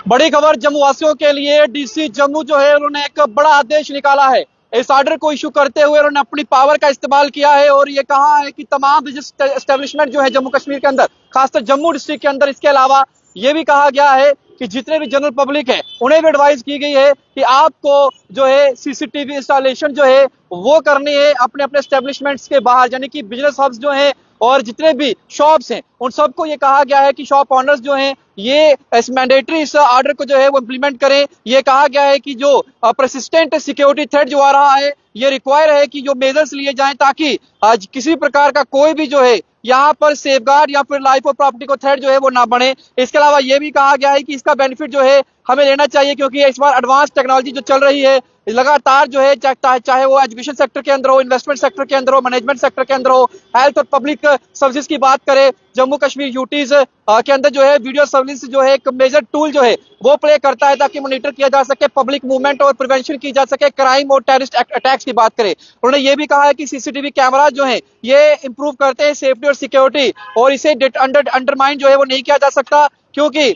बड़ी खबर जम्मू वासियों के लिए। डीसी जम्मू जो है उन्होंने एक बड़ा आदेश निकाला है। इस ऑर्डर को इशू करते हुए उन्होंने अपनी पावर का इस्तेमाल किया है और ये कहा है कि तमाम बिजनेस एस्टेब्लिशमेंट जो है जम्मू कश्मीर के अंदर, खासकर जम्मू डिस्ट्रिक्ट के अंदर, इसके अलावा ये भी कहा गया है कि जितने भी जनरल पब्लिक है उन्हें भी एडवाइस की गई है कि आपको जो है सीसीटीवी इंस्टॉलेशन जो है वो करनी है अपने अपने एस्टेब्लिशमेंट्स के बाहर, यानी कि बिजनेस हब्स जो है और जितने भी शॉप्स हैं उन सबको ये कहा गया है कि शॉप ऑनर्स जो हैं ये इस मैंडेटरी इस ऑर्डर को जो है वो इम्प्लीमेंट करें। ये कहा गया है कि जो परसिस्टेंट सिक्योरिटी थ्रेट जो आ रहा है ये रिक्वायर है कि जो मेजर्स लिए जाएं ताकि आज किसी प्रकार का कोई भी जो है यहाँ पर सेफगार्ड या फिर लाइफ और प्रॉपर्टी को थ्रेट जो है वो ना बढ़े। इसके अलावा ये भी कहा गया है कि इसका बेनिफिट जो है हमें लेना चाहिए क्योंकि इस बार एडवांस टेक्नोलॉजी जो चल रही है लगातार जो है चाहे वो एजुकेशन सेक्टर के अंदर हो, इन्वेस्टमेंट सेक्टर के अंदर हो, मैनेजमेंट सेक्टर के अंदर हो, हेल्थ और पब्लिक सर्विसेज की बात करें, जम्मू कश्मीर यूटीज के अंदर जो है वीडियो सर्विलेंस जो है एक मेजर टूल जो है वो प्ले करता है ताकि मॉनिटर किया जा सके पब्लिक मूवमेंट और प्रिवेंशन की जा सके क्राइम और टेररिस्ट अटैक्स की बात करें। उन्होंने ये भी कहा है कि सीसीटीवी कैमरा जो है ये इंप्रूव करते हैं सेफ्टी और सिक्योरिटी और इसे अंडरमाइन जो है वो नहीं किया जा सकता क्योंकि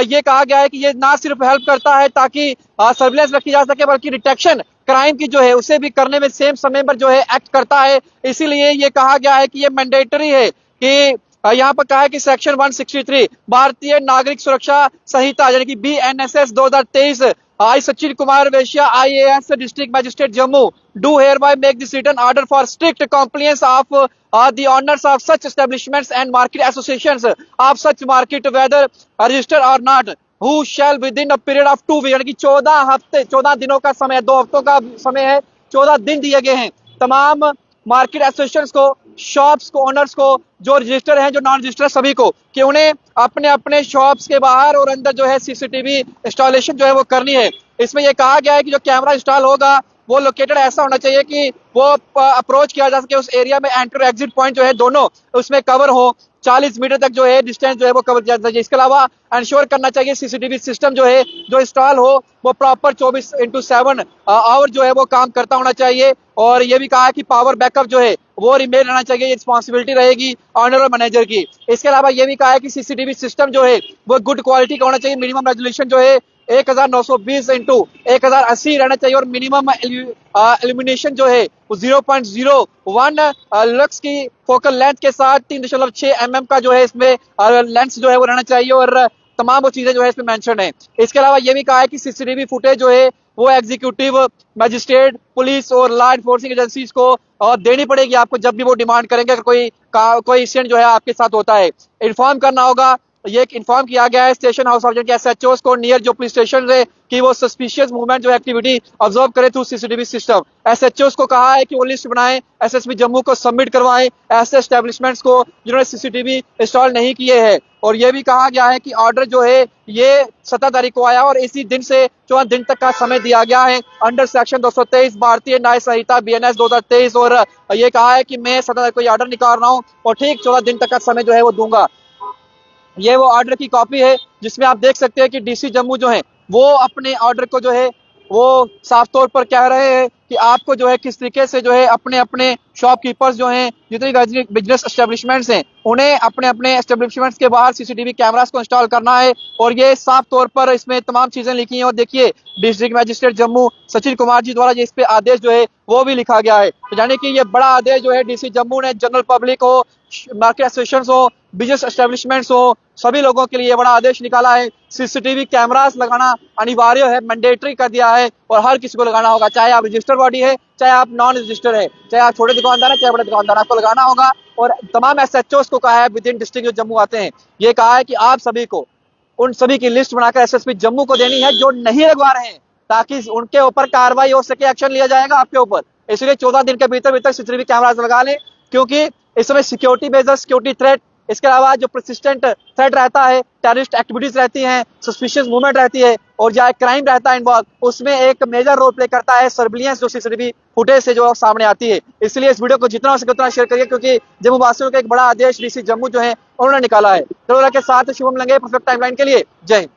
ये कहा गया है कि ये ना सिर्फ हेल्प करता है ताकि सर्विलेंस रखी जा सके बल्कि डिटेक्शन क्राइम की जो है उसे भी करने में सेम समय पर जो है एक्ट करता है। इसीलिए ये कहा गया है कि ये मैंडेटरी है कि यहाँ पर कहा है कि सेक्शन 163 भारतीय नागरिक सुरक्षा संहिता यानी कि BNSS 2023 I Sachin Kumar Vysya IAS district magistrate Jammu do hereby make this written order for strict compliance of the owners of such establishments and market associations of such market whether registered or not who shall within a period of 2 weeks यानी कि 14 दिनों का समय, 2 हफ्तों का समय है, 14 दिन दिए गए हैं तमाम मार्केट एसोसिएशन को, शॉप्स को, ओनर्स को, जो रजिस्टर हैं जो नॉन रजिस्टर सभी को, कि उन्हें अपने अपने शॉप्स के बाहर और अंदर जो है सीसीटीवी इंस्टॉलेशन जो है वो करनी है। इसमें यह कहा गया है कि जो कैमरा इंस्टॉल होगा वो लोकेटेड ऐसा होना चाहिए कि वो अप्रोच किया जा सके उस एरिया में, एंटर एग्जिट पॉइंट जो है दोनों उसमें कवर हो, 40 मीटर तक जो है डिस्टेंस जो है वो कवर किया जाए। इसके अलावा इंश्योर करना चाहिए सीसीटीवी सिस्टम जो है जो इंस्टॉल हो वो प्रॉपर 24/7 आवर जो है वो काम करता होना चाहिए। और ये भी कहा है कि पावर बैकअप जो है वो रिमेन रहना चाहिए, ये रिस्पॉन्सिबिलिटी रहेगी ऑनर और मैनेजर की। इसके अलावा ये भी कहा है कि सीसीटीवी सिस्टम जो है वो गुड क्वालिटी का होना चाहिए, मिनिमम रेजोल्यूशन जो है 1920x1080 रहना चाहिए और मिनिमम इल्यूमिनेशन जो है वो 0.01 लक्स की फोकल लेंथ के साथ 3.6 mm का जो है इसमें लेंस जो है वो रहना चाहिए और तमाम वो चीजें जो है इसमें मेंशन है। इसके अलावा ये भी कहा है कि सीसीटीवी फुटेज जो है वो एग्जीक्यूटिव मजिस्ट्रेट, पुलिस और लॉ एनफोर्सिंग एजेंसीज को देनी पड़ेगी आपको जब भी वो डिमांड करेंगे अगर कोई इंसिडेंट जो है आपके साथ होता है। इन्फॉर्म करना होगा, ये इन्फॉर्म किया गया है स्टेशन हाउस ऑफ के SHOs को नियर जो पुलिस स्टेशन है कि वो सस्पिशियस मूवमेंट जो एक्टिविटी ऑब्जर्व करे थ्रू सीसीटीवी सिस्टम। SHOs को कहा है कि वो लिस्ट बनाएं, SSP जम्मू को सबमिट करवाएं ऐसे एस्टेब्लिशमेंट्स को जिन्होंने सीसीटीवी इंस्टॉल नहीं किए हैं। और ये भी कहा गया है कि ऑर्डर जो है ये 17 तारीख को आया और इसी दिन से 14 दिन तक का समय दिया गया है अंडर सेक्शन 223 भारतीय न्याय संहिता BNS 2023 और ये कहा है कि मैं 17 तारीख को ये ऑर्डर निकाल रहा हूँ और ठीक 14 दिन तक का समय जो है वो दूंगा। ये वो ऑर्डर की कॉपी है जिसमें आप देख सकते हैं कि डीसी जम्मू जो है वो अपने ऑर्डर को जो है वो साफ तौर पर कह रहे हैं कि आपको जो है किस तरीके से जो है अपने अपने शॉपकीपर्स जो हैं, जितनी बिजनेस एस्टेब्लिशमेंट्स हैं, उन्हें अपने अपने एस्टेब्लिशमेंट्स के बाहर सीसीटीवी कैमरास को इंस्टॉल करना है। और ये साफ तौर पर इसमें तमाम चीजें लिखी हैं और देखिए डिस्ट्रिक्ट मजिस्ट्रेट जम्मू सचिन कुमार जी द्वारा इस पे आदेश जो है वो भी लिखा गया है। तो यानी कि ये बड़ा आदेश जो है डीसी जम्मू ने जनरल पब्लिक हो, मार्केट एसोसिएशन हो, बिजनेस एस्टेब्लिशमेंट्स हो, सभी लोगों के लिए बड़ा आदेश निकाला है। सीसीटीवी कैमरास लगाना अनिवार्य है, मैंडेटरी कर दिया है और हर किसी को लगाना होगा, चाहे आप रजिस्टर्ड बॉडी है, चाहे आप नॉन रजिस्टर्ड है, चाहे आप छोटे दुकानदार है, चाहे बड़े दुकानदार, आपको लगाना होगा। और तमाम SHOs को कहा है विद इन डिस्ट्रिक्ट जो जम्मू आते हैं, ये कहा है कि आप सभी को उन सभी की लिस्ट बनाकर SSP जम्मू को देनी है जो नहीं लगवा रहे हैं ताकि उनके ऊपर कार्रवाई हो सके, एक्शन लिया जाएगा आपके ऊपर। इसलिए 14 दिन के भीतर सीसीटीवी कैमरास लगा लें क्योंकि इस समय सिक्योरिटी मेजर, सिक्योरिटी थ्रेट, इसके अलावा जो परसिस्टेंट थ्रेट रहता है, टेररिस्ट एक्टिविटीज रहती हैं, सस्पिशियस मूवमेंट रहती है और जो क्राइम रहता है इन्वॉल्व, उसमें एक मेजर रोल प्ले करता है सर्विलियंस जो सीसीटीवी फुटेज से जो सामने आती है। इसलिए इस वीडियो को जितना हो सके उतना शेयर करिए क्योंकि जम्मू वासियों का एक बड़ा आदेश डीसी जम्मू जो है उन्होंने निकाला है। तो के साथ शुभम लंगे परफेक्ट टाइमलाइन के लिए जय हिंद।